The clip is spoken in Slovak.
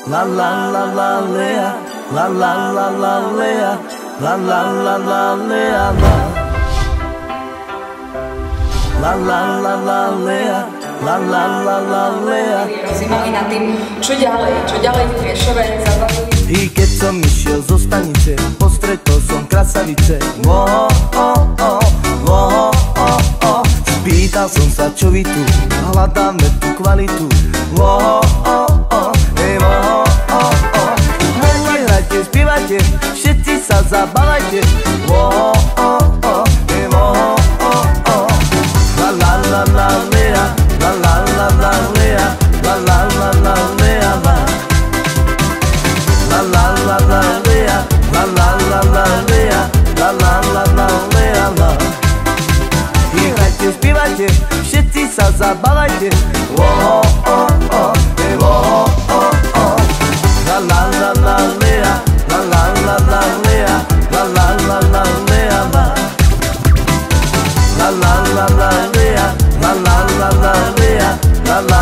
La la la la lea, la la la la lea, la la la la lea, la la la la lea, la la la la lea. Rozímali nad tým, čo ďalej v Prešove zabavili. I keď som išiel zo stanice, postretol som krasavice. Spýtal som sa, čo vy tu, hľadáme tú kvalitu. Hrajte, spievajte, všetci sa zabávajte. La la la la lea, la la la la lea, la la la la lea, la la la la lea, la la la la lea, la la la la lea, hrajte, spievajte, všetci sa zabávajte. La la la la lea, la la la la lea, la la la la lea, la la la la lea, la la la la lea, la la